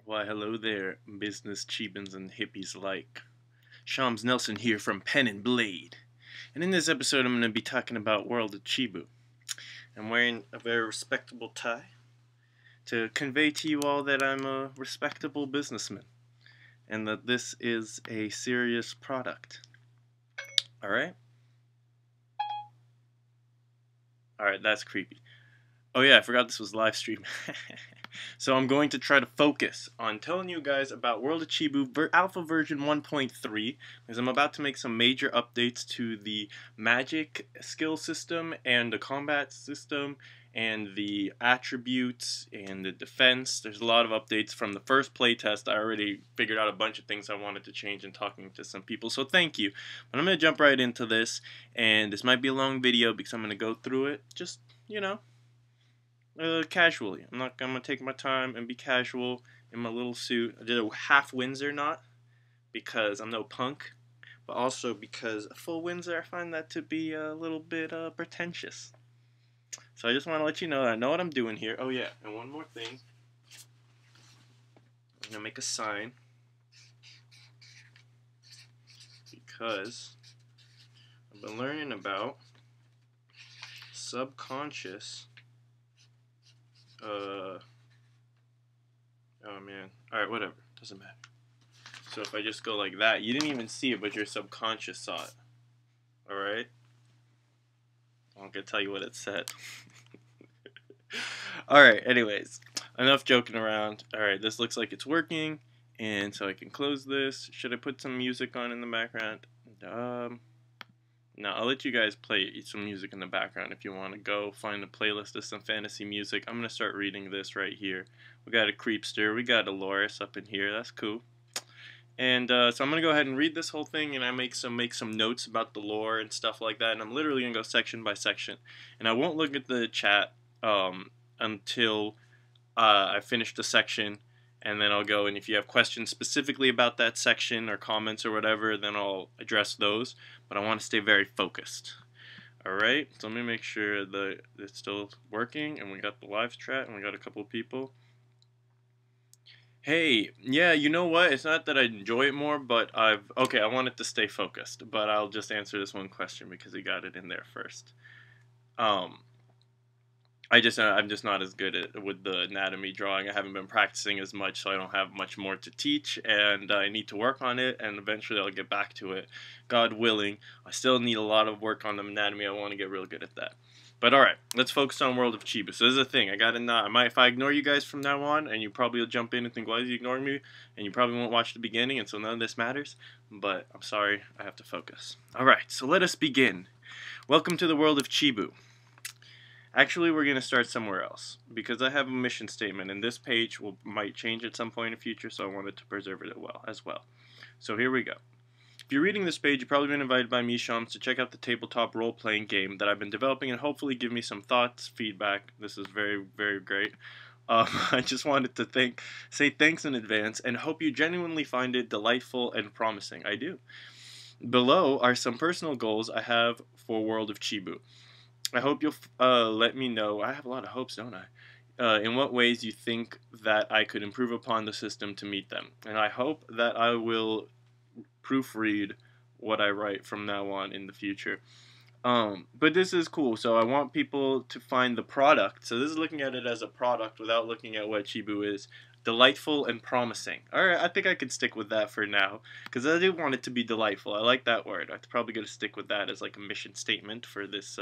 Why, hello there, business Chibans and hippies alike. Shams Nelson here from Pen and Blade. And in this episode, I'm going to be talking about World of Chibu. I'm wearing a very respectable tie to convey to you all that I'm a respectable businessman and that this is a serious product. Alright? Alright, that's creepy. Oh yeah, I forgot this was live stream. So I'm going to try to focus on telling you guys about World of Chibu Alpha version 1.3 because I'm about to make some major updates to the magic skill system and the combat system and the attributes and the defense. There's a lot of updates from the first playtest. I already figured out a bunch of things I wanted to change in talking to some people, so thank you. But I'm going to jump right into this, and this might be a long video because I'm going to go through it just, casually. I'm gonna take my time and be casual in my little suit. I did a half Windsor knot because I'm no punk, but also because a full Windsor I find that to be a little bit pretentious. So I just want to let you know that I know what I'm doing here. Oh yeah, and one more thing. I'm gonna make a sign because I've been learning about subconscious. Oh man. Alright, whatever. Doesn't matter. So if I just go like that, you didn't even see it, but your subconscious saw it. Alright? I'm gonna tell you what it said. Alright, anyways. Enough joking around. Alright, this looks like it's working. And so I can close this. Should I put some music on in the background? No, I'll let you guys play some music in the background if you want to go find a playlist of some fantasy music. I'm going to start reading this right here. We got a Creepster, we got a Loris up in here, that's cool. And so I'm going to go ahead and read this whole thing, and I make some notes about the lore and stuff like that, and I'm literally going to go section by section. And I won't look at the chat until I finish the section, and then I'll go, and if you have questions specifically about that section or comments or whatever, then I'll address those. But I want to stay very focused. Alright, so let me make sure that it's still working, and we got the live chat, and we got a couple of people. Hey, yeah, you know what? It's not that I enjoy it more, but okay, I want it to stay focused, but I'll just answer this one question because he got it in there first. I'm just not as good with the anatomy drawing. I haven't been practicing as much, so I don't have much more to teach, and I need to work on it, and eventually I'll get back to it, God willing. I still need a lot of work on the anatomy. I want to get real good at that. But alright, let's focus on World of Chibu. So this is the thing, if I ignore you guys from now on, and you probably will jump in and think, why is he ignoring me? And you probably won't watch the beginning, and so none of this matters. But I'm sorry, I have to focus. Alright, so let us begin. Welcome to the World of Chibu. Actually, we're going to start somewhere else, because I have a mission statement, and this page might change at some point in the future, so I wanted to preserve it as well. So here we go. If you're reading this page, you've probably been invited by me, Shams, to check out the tabletop role-playing game that I've been developing and hopefully give me some thoughts, feedback. This is very, very great. I just wanted to say thanks in advance and hope you genuinely find it delightful and promising. I do. Below are some personal goals I have for World of Chibu. I hope you'll let me know. I have a lot of hopes, don't I? In what ways you think that I could improve upon the system to meet them. And I hope that I will proofread what I write from now on in the future. But this is cool. So I want people to find the product. So this is looking at it as a product without looking at what Chibu is. Delightful and promising. Alright, I think I can stick with that for now. Because I do want it to be delightful. I like that word. I'm probably going to stick with that as like a mission statement for this,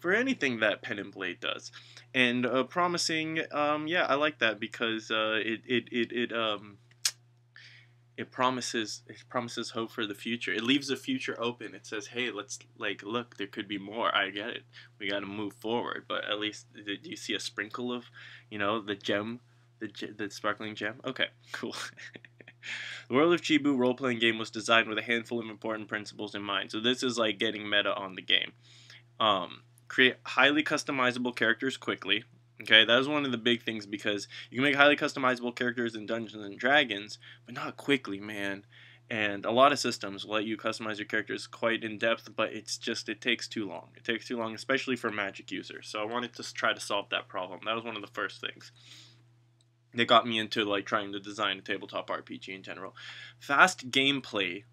for anything that Pen and Blade does. And promising, yeah, I like that because it promises hope for the future. It leaves the future open. It says, hey, let's look, there could be more. I get it. We got to move forward. But at least do you see a sprinkle of, the gem, the sparkling gem? Okay, cool. The World of Chibu role-playing game was designed with a handful of important principles in mind. So this is like getting meta on the game. Create highly customizable characters quickly. Okay, that was one of the big things because you can make highly customizable characters in Dungeons and Dragons, but not quickly, man. And a lot of systems will let you customize your characters quite in depth, but it takes too long. It takes too long, especially for Magic users. So I wanted to try to solve that problem. That was one of the first things. They got me into like trying to design a tabletop RPG in general. Fast gameplay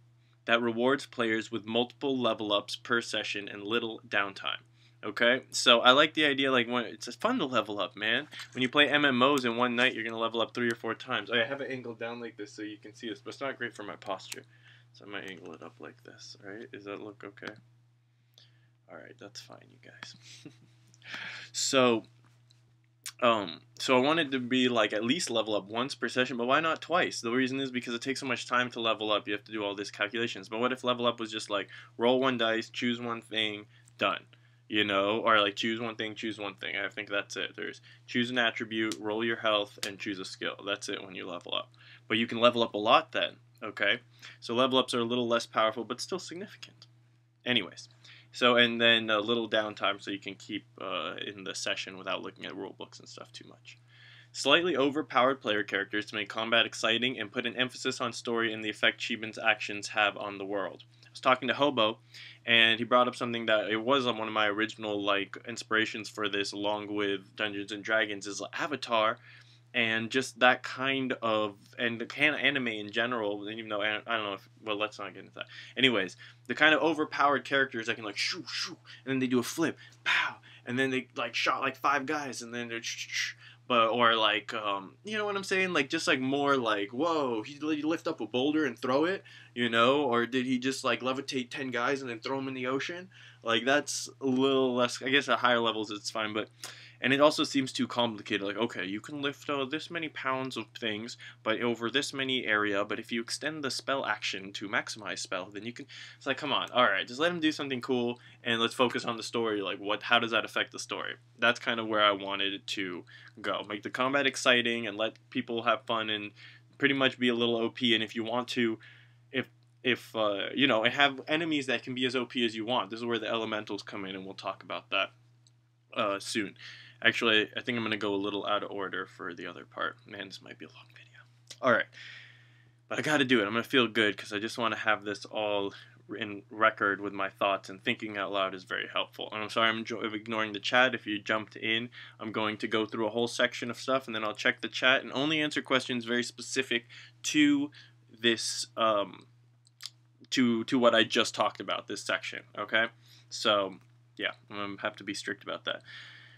that rewards players with multiple level ups per session and little downtime. Okay, so I like the idea, like, when it's fun to level up, man. When you play MMOs in one night, you're gonna level up 3 or 4 times. Oh, I have it angled down like this so you can see this, but it's not great for my posture. So I might angle it up like this. Alright, does that look okay? Alright, that's fine, you guys. So so I wanted to be like at least level up once per session, but why not twice? The reason is because it takes so much time to level up. You have to do all these calculations. But what if level up was just like roll one dice, choose one thing, done? You know, or like choose one thing, choose one thing. I think that's it. There's choose an attribute, roll your health, and choose a skill. That's it when you level up. But you can level up a lot then. Okay, so level ups are a little less powerful, but still significant. Anyways. So, and then a little downtime so you can keep in the session without looking at rule books and stuff too much. Slightly overpowered player characters to make combat exciting and put an emphasis on story and the effect Chibu's actions have on the world. I was talking to Hobo, and he brought up something that it was on one of my original like inspirations for this, along with Dungeons and Dragons, is Avatar. And just that kind of, and the kind of anime in general, even though I don't know if, well, let's not get into that. Anyways, the kind of overpowered characters that can like shoo shoo, and then they do a flip, pow, and then they like shot like 5 guys, and then they're but, or like, you know what I'm saying? Like, just like more like, whoa, he lift up a boulder and throw it, you know? Or did he just like levitate 10 guys and then throw them in the ocean? Like, that's a little less, I guess at higher levels it's fine, but, and it also seems too complicated. Like, okay, you can lift this many pounds of things, but over this many area, but if you extend the spell action to maximize spell, then you can, it's like, come on, alright, just let him do something cool, and let's focus on the story. Like, how does that affect the story? That's kind of where I wanted it to go. Make the combat exciting and let people have fun and pretty much be a little OP. And if you want to, if you know, and have enemies that can be as OP as you want. This is where the elementals come in, and we'll talk about that soon. Actually, I think I'm gonna go a little out of order for the other part. Man, this might be a long video. All right, but I got to do it. I'm gonna feel good because I just want to have this all in record with my thoughts, and thinking out loud is very helpful. And I'm sorry I'm ignoring the chat. If you jumped in, I'm going to go through a whole section of stuff, and then I'll check the chat and only answer questions very specific to this to what I just talked about, this section. Okay, so yeah, I'm gonna have to be strict about that.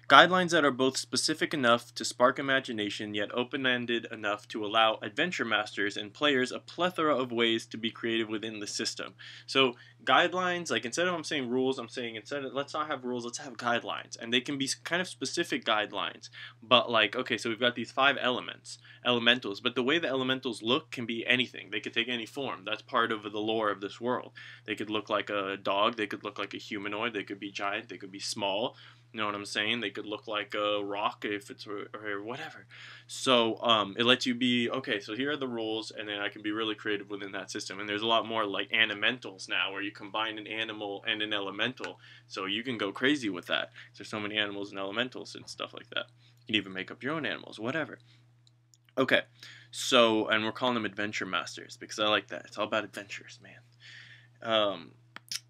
Guidelines that are both specific enough to spark imagination, yet open-ended enough to allow adventure masters and players a plethora of ways to be creative within the system. So guidelines, like instead of I'm saying rules, I'm saying instead of let's not have rules, let's have guidelines. And they can be kind of specific guidelines. But like, okay, so we've got these 5 elementals, but the way the elementals look can be anything. They could take any form. That's part of the lore of this world. They could look like a dog, they could look like a humanoid, they could be giant, they could be small. You know what I'm saying? They could look like a rock if it's or whatever. So it lets you be, okay, so here are the rules, and then I can be really creative within that system. And there's a lot more like animentals now, where you combine an animal and an elemental, so you can go crazy with that. There's so many animals and elementals and stuff like that. You can even make up your own animals, whatever. Okay, so, and we're calling them adventure masters because I like that. It's all about adventures, man.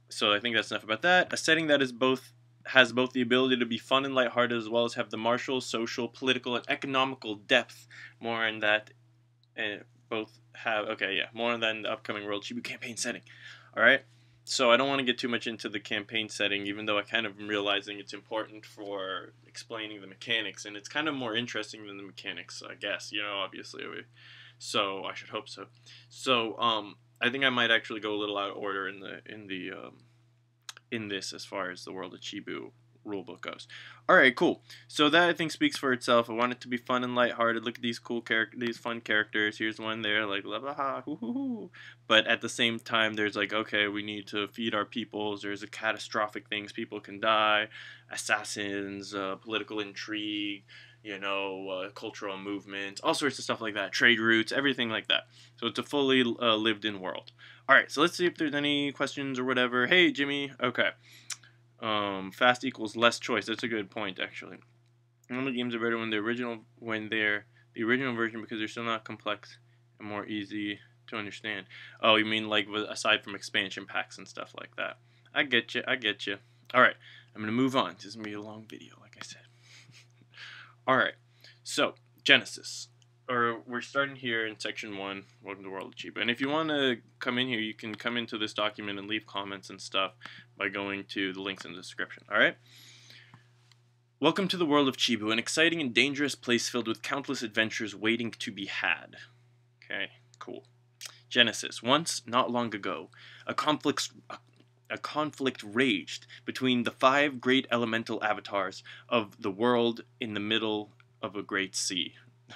So I think that's enough about that. A setting that is has both the ability to be fun and lighthearted, as well as have the martial, social, political, and economical depth. More on that, both have, okay, yeah, more than the upcoming World Chibu campaign setting. Alright, so I don't want to get too much into the campaign setting, even though I kind of am realizing it's important for explaining the mechanics, and it's kind of more interesting than the mechanics, I guess, you know, obviously. So, I should hope so. So, I think I might actually go a little out of order in this as far as the World of Chibu rulebook goes. Alright, cool. So that I think speaks for itself. I want it to be fun and lighthearted. Look at these cool these fun characters. Here's one there, like la la ha hoo hoo hoo. But at the same time, there's like, okay, we need to feed our peoples. There's a catastrophic things. People can die. Assassins, political intrigue, you know, cultural movements, all sorts of stuff like that. Trade routes, everything like that. So it's a fully lived-in world. Alright, so let's see if there's any questions or whatever. Hey, Jimmy. Okay. Fast equals less choice. That's a good point, actually. Normal games are better when they're the original version because they're still not complex and more easy to understand. Oh, you mean like aside from expansion packs and stuff like that. I get you. I get you. Alright, I'm going to move on. This is going to be a long video, like I said. Alright, so, Genesis. or we're starting here in section 1, welcome to the world of Chibu. And if you want to come in here, you can come into this document and leave comments and stuff by going to the links in the description. Alright? Welcome to the world of Chibu, an exciting and dangerous place filled with countless adventures waiting to be had. Okay, cool. Genesis. Once, not long ago, a conflict raged between the 5 great elemental avatars of the world in the middle of a great sea.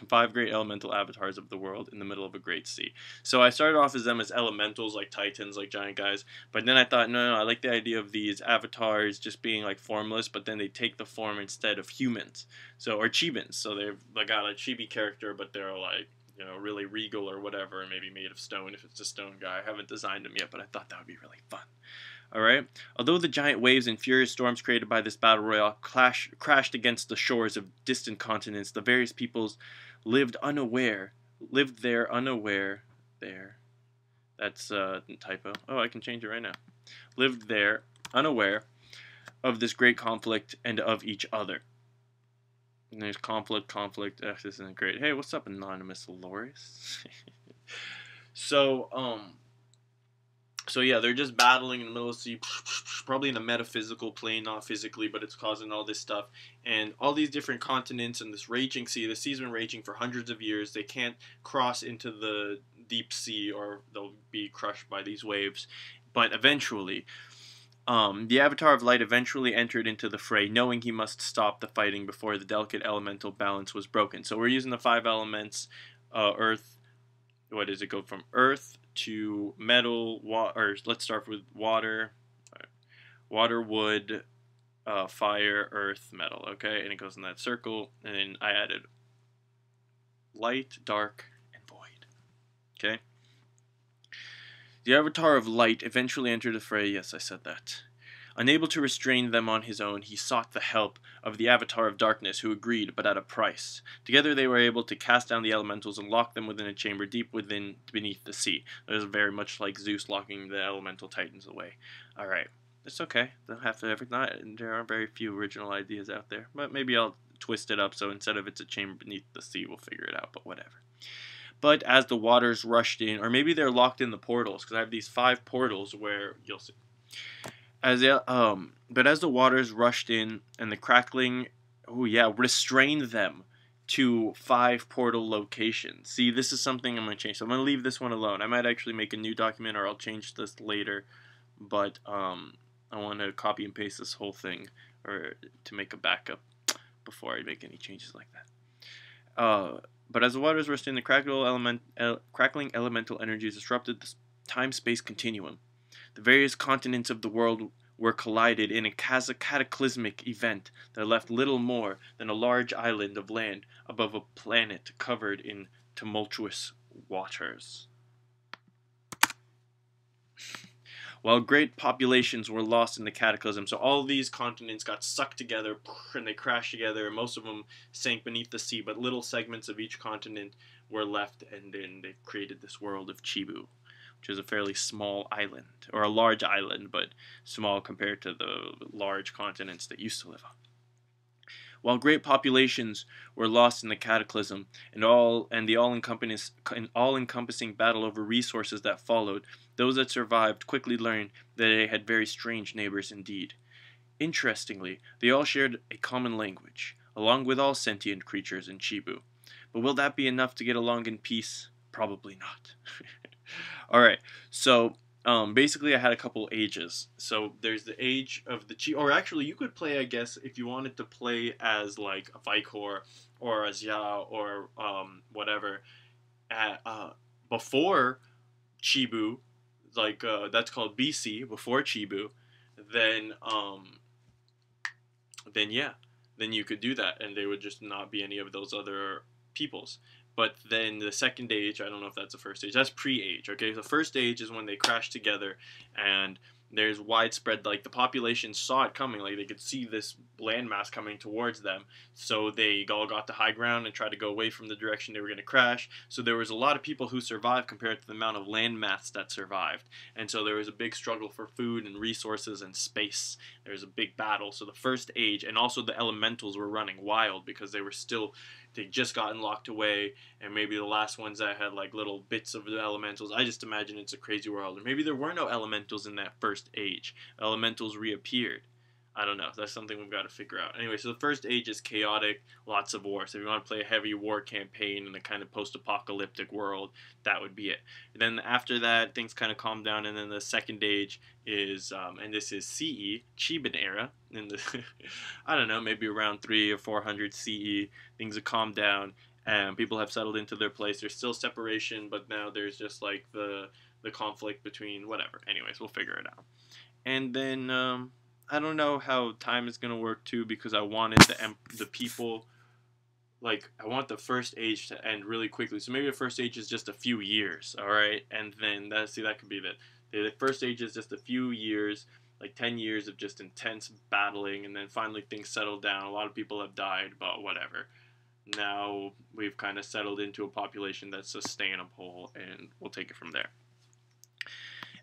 5 great elemental avatars of the world in the middle of a great sea. So I started off as them as elementals, like titans, like giant guys. But then I thought, no, I like the idea of these avatars just being like formless, but then they take the form instead of humans. So, or Chibans. So they've got a chibi character, but they're like, you know, really regal or whatever, and maybe made of stone if it's a stone guy. I haven't designed them yet, but I thought that would be really fun. Alright? Although the giant waves and furious storms created by this battle royale crashed against the shores of distant continents, the various peoples lived there unaware. That's a typo. Oh, I can change it right now. Lived there unaware of this great conflict and of each other. And there's conflict. Ugh, this isn't great. Hey, what's up, Anonymous Loris? So yeah, they're just battling in the middle of the sea, probably in a metaphysical plane, not physically, but it's causing all this stuff. And all these different continents and this raging sea, the sea's been raging for hundreds of years. They can't cross into the deep sea or they'll be crushed by these waves. But eventually, the Avatar of Light eventually entered into the fray, knowing he must stop the fighting before the delicate elemental balance was broken. So we're using the 5 elements, earth, what does it go from earth to metal, or let's start with water, wood, fire, earth, metal, okay? And it goes in that circle, and then I added light, dark, and void, okay? The Avatar of Light eventually entered the fray, yes, I said that. Unable to restrain them on his own, he sought the help of the Avatar of Darkness, who agreed, but at a price. Together they were able to cast down the elementals and lock them within a chamber deep beneath the sea. It was very much like Zeus locking the elemental titans away. Alright, it's okay. Don't have to there are very few original ideas out there, but maybe I'll twist it up so instead of it's a chamber beneath the sea, we'll figure it out, but whatever. But as the waters rushed in, or maybe they're locked in the portals, because I have these 5 portals where, you'll see. But as the waters rushed in and the crackling, restrained them to 5 portal locations. See, this is something I'm going to change. So I'm going to leave this one alone. I might actually make a new document or I'll change this later. But I want to copy and paste this whole thing or to make a backup before I make any changes like that. But as the waters rushed in, the crackling elemental energies disrupted the time-space continuum. The various continents of the world were collided in a cataclysmic event that left little more than a large island of land above a planet covered in tumultuous waters. While great populations were lost in the cataclysm, so all these continents got sucked together and they crashed together. Most of them sank beneath the sea, but little segments of each continent were left, and then they created this world of Chibu, which is a fairly small island, or a large island, but small compared to the large continents that used to live on. While great populations were lost in the cataclysm, and the all-encompassing battle over resources that followed, those that survived quickly learned that they had very strange neighbors indeed. Interestingly, they all shared a common language, along with all sentient creatures in Chibu. But will that be enough to get along in peace? Probably not. Alright, so basically I had a couple ages. So there's the age of the Chibu, or actually you could play, I guess, if you wanted to play as like a Vicor or a Xia or whatever, before Chibu, like that's called BC, before Chibu, then you could do that, and they would just not be any of those other peoples. But then the second age, I don't know if that's the first age, that's pre-age, okay? The first age is when they crash together, and there's widespread, like the population saw it coming, like they could see this landmass coming towards them, so they all got to high ground and tried to go away from the direction they were going to crash. So there was a lot of people who survived compared to the amount of landmass that survived, and so there was a big struggle for food and resources and space. There was a big battle. So the first age, and also the elementals were running wild because they just gotten locked away, and maybe the last ones that had like little bits of the elementals. I just imagine it's a crazy world, or maybe there were no elementals in that first age. Elementals reappeared. I don't know. That's something we've got to figure out. Anyway, so the first age is chaotic, lots of war. So if you want to play a heavy war campaign in a kind of post-apocalyptic world, that would be it. And then after that, things kind of calm down, and then the second age is, and this is CE, Chiban era. In the, I don't know, maybe around 300 or 400 CE, things have calmed down, and people have settled into their place. There's still separation, but now there's just like the conflict between whatever. Anyways, we'll figure it out. And then I don't know how time is gonna work too, because I wanted the people, like I want the first age to end really quickly. So maybe the first age is just a few years, all right? And then that could be the first age is just a few years, like 10 years of just intense battling, and then finally things settle down. A lot of people have died, but whatever. Now we've kind of settled into a population that's sustainable, and we'll take it from there.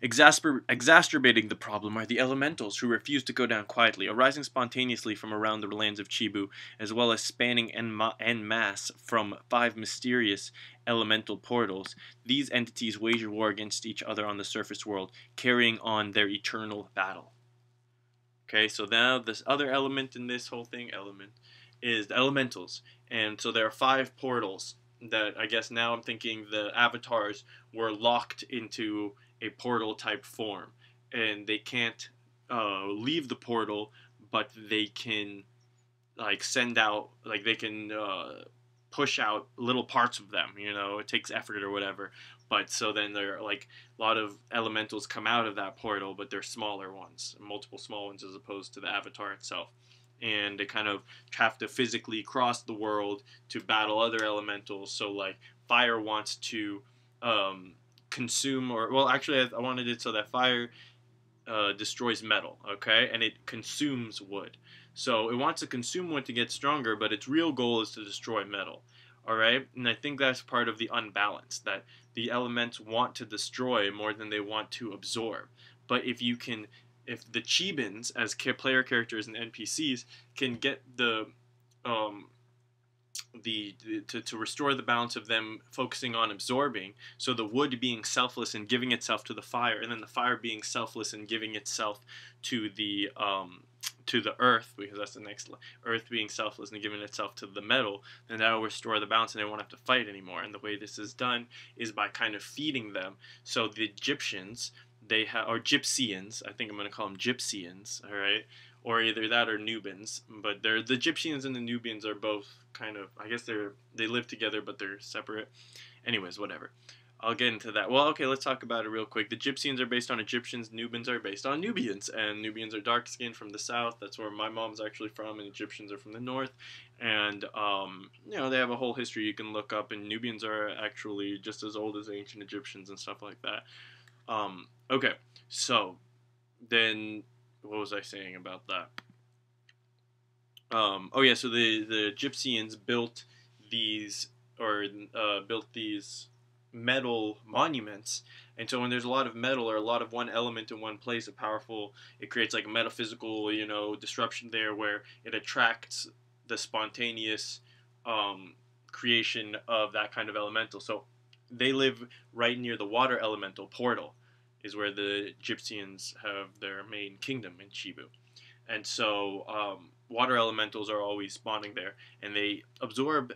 Exacerbating the problem are the elementals, who refuse to go down quietly, arising spontaneously from around the lands of Chibu, as well as spanning en masse from 5 mysterious elemental portals. These entities wage war against each other on the surface world, carrying on their eternal battle. Okay, so now this other element in this whole thing, is the elementals. And so there are 5 portals that I guess now I'm thinking the avatars were locked into a portal type form, and they can't leave the portal, but they can like send out, like they can push out little parts of them. You know, it takes effort or whatever. But so then there are like a lot of elementals come out of that portal, but they're smaller ones, multiple small ones, as opposed to the avatar itself. And they kind of have to physically cross the world to battle other elementals. So like fire wants to consume, or well, actually I wanted it so that fire destroys metal, okay, and it consumes wood. So it wants to consume wood to get stronger, but its real goal is to destroy metal. All right, and I think that's part of the unbalance, that the elements want to destroy more than they want to absorb. But if the Chibans as player characters and NPCs can get um, to restore the balance of them focusing on absorbing, so the wood being selfless and giving itself to the fire, and then the fire being selfless and giving itself to the earth, because that's the next earth being selfless and giving itself to the metal, then that will restore the balance and they won't have to fight anymore. And the way this is done is by kind of feeding them. So the Egyptians, or Gypsians, I think I'm going to call them Gypsians, all right, or either that or Nubians, but the Egyptians and the Nubians are both kind of, I guess they live together, but they're separate. Anyways, whatever. I'll get into that. Well, okay, let's talk about it real quick. The Gypsians are based on Egyptians, Nubians are based on Nubians, and Nubians are dark-skinned from the south. That's where my mom's actually from, and Egyptians are from the north. And, you know, they have a whole history you can look up, and Nubians are actually just as old as ancient Egyptians and stuff like that. Okay, so then what was I saying about that? Oh yeah, so the Gypsians built these metal monuments, and so when there's a lot of metal or a lot of one element in one place, it creates like a metaphysical, you know, disruption there, where it attracts the spontaneous creation of that kind of elemental. So they live right near the water elemental portal, is where the Gypsians have their main kingdom in Chibu. And so water elementals are always spawning there, and they absorb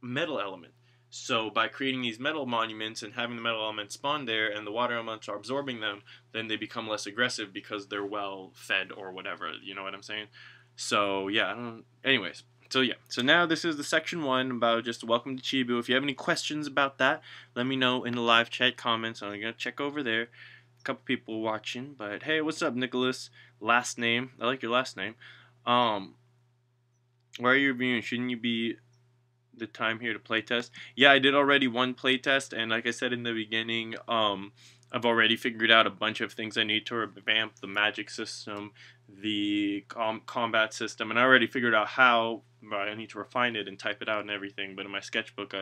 metal element. So by creating these metal monuments and having the metal elements spawn there, and the water elements are absorbing them, then they become less aggressive because they're well fed or whatever. You know what I'm saying? So yeah, anyways. So yeah, so now this is the section 1 about just welcome to Chibu. If you have any questions about that, let me know in the live chat comments. I'm gonna check over there. A couple people watching, but hey, what's up, Nicholas? Last name, I like your last name. Why are you reviewing? Shouldn't you be the time here to playtest? Yeah, I did already one playtest, and like I said in the beginning, I've already figured out a bunch of things I need to revamp the magic system, the combat system, and I already figured out how. But I need to refine it and type it out and everything. But in my sketchbook,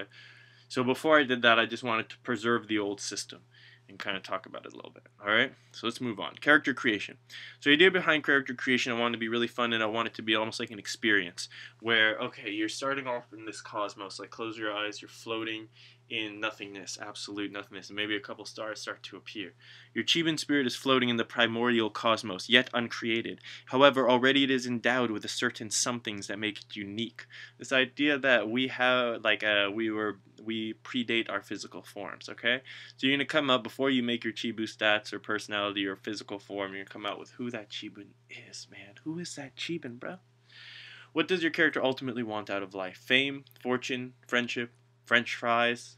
so before I did that, I just wanted to preserve the old system and kind of talk about it a little bit. Alright, so let's move on. Character creation. So the idea behind character creation, I want it to be really fun, and I want it to be almost like an experience where, okay, you're starting off in this cosmos, like close your eyes, you're floating in nothingness, absolute nothingness, and maybe a couple stars start to appear. Your Chiban spirit is floating in the primordial cosmos, yet uncreated. However, already it is endowed with a certain somethings that make it unique. This idea that we have, like, we predate our physical forms, okay? So you're going to come up, before you make your Chibu stats or personality or physical form, you're going to come out with who that Chiban is, man. Who is that Chiban, bro? What does your character ultimately want out of life? Fame, fortune, friendship, French fries,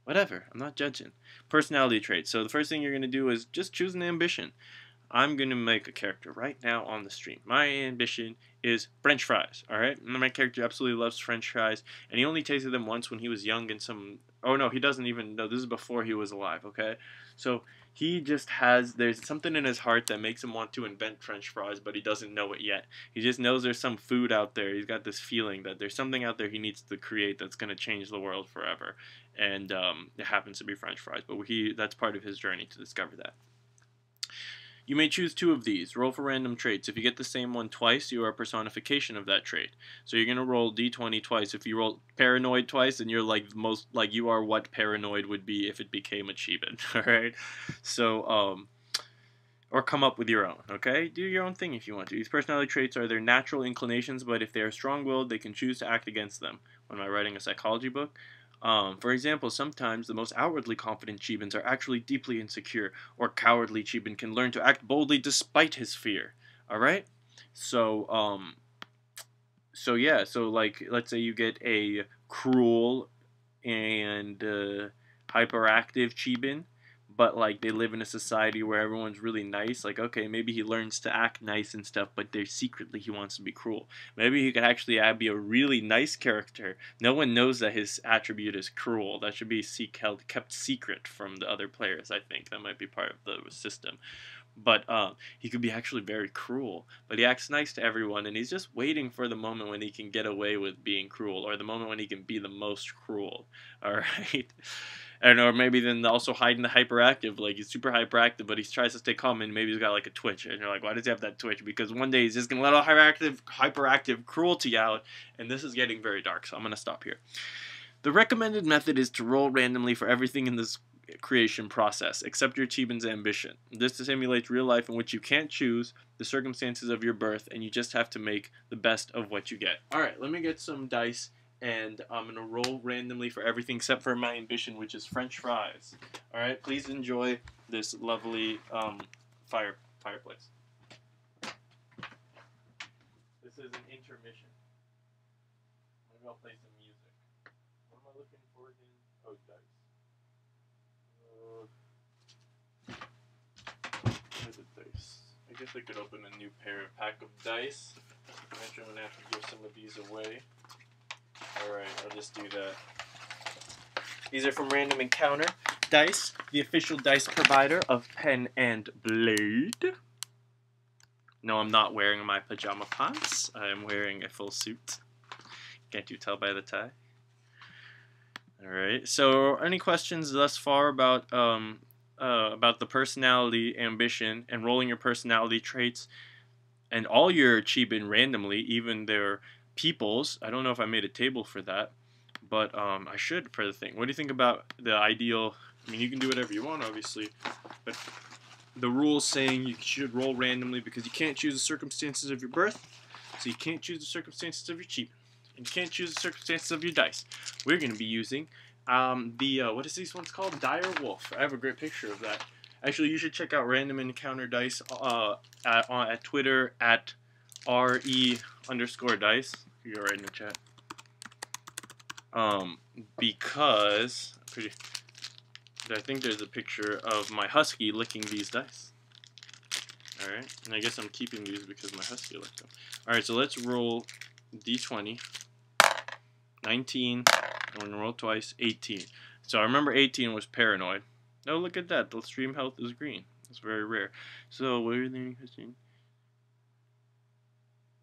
whatever. I'm not judging. Personality traits. So the first thing you're going to do is just choose an ambition. I'm going to make a character right now on the stream. My ambition is French fries, alright? My character absolutely loves French fries, and he only tasted them once when he was young and some... Oh, no, he doesn't even... No, this is before he was alive, okay? So he just has... There's something in his heart that makes him want to invent French fries, but he doesn't know it yet. He just knows there's some food out there. He's got this feeling that there's something out there he needs to create that's going to change the world forever. And it happens to be French fries, but that's part of his journey to discover that. You may choose two of these. Roll for random traits. If you get the same one twice, you are a personification of that trait. So you're going to roll d20 twice. If you roll paranoid twice, then you're like you are what paranoid would be if it became a Chiban. Alright? So, or come up with your own, okay? Do your own thing if you want to. These personality traits are their natural inclinations, but if they are strong-willed, they can choose to act against them. When am I writing a psychology book? For example, sometimes the most outwardly confident Chibans are actually deeply insecure, or cowardly Chiban can learn to act boldly despite his fear. Alright? So, yeah, so like, let's say you get a cruel and hyperactive Chiban, but like they live in a society where everyone's really nice. Like, okay, maybe he learns to act nice and stuff, but secretly he wants to be cruel. Maybe he could actually be a really nice character. No one knows that his attribute is cruel. That should be kept secret from the other players. I think that might be part of the system. But he could be actually very cruel, but he acts nice to everyone, and he's just waiting for the moment when he can get away with being cruel, or the moment when he can be the most cruel. Alright? And or maybe then also hiding the hyperactive, like he's super hyperactive, but he tries to stay calm, and maybe he's got like a twitch, and you're like, why does he have that twitch? Because one day he's just gonna let all hyperactive cruelty out, and this is getting very dark, so I'm gonna stop here. The recommended method is to roll randomly for everything in this creation process, except your Chiban's ambition. This simulates real life in which you can't choose the circumstances of your birth, and you just have to make the best of what you get. Alright, let me get some dice, and I'm going to roll randomly for everything except for my ambition, which is French fries. Alright, please enjoy this lovely fireplace. This is an intermission. Maybe I'll play some music. What am I looking for again? Oh, dice. Where's the dice? I guess I could open a new pack of dice. Eventually I'm going to have to give some of these away. Alright, I'll just do that. These are from Random Encounter Dice, the official dice provider of Pen and Blade. No, I'm not wearing my pajama pants. I am wearing a full suit. Can't you tell by the tie? Alright, so any questions thus far about the personality, ambition, and rolling your personality traits, and all your Chiban randomly, even their peoples? I don't know if I made a table for that, but I should for the thing. What do you think about the ideal? I mean, you can do whatever you want, obviously, but the rules saying you should roll randomly because you can't choose the circumstances of your birth, so you can't choose the circumstances of your Chiban. And you can't choose the circumstances of your dice. We're going to be using what is these ones called? Dire Wolf. I have a great picture of that. Actually, you should check out Random Encounter Dice at Twitter at @RE_dice. You're right in the chat. Because I think there's a picture of my husky licking these dice. Alright, and I guess I'm keeping these because my husky licked them. Alright, so let's roll d20. 19, I'm going to roll twice, 18. So I remember 18 was paranoid. Oh, look at that. The stream health is green. It's very rare. So, what are they interesting?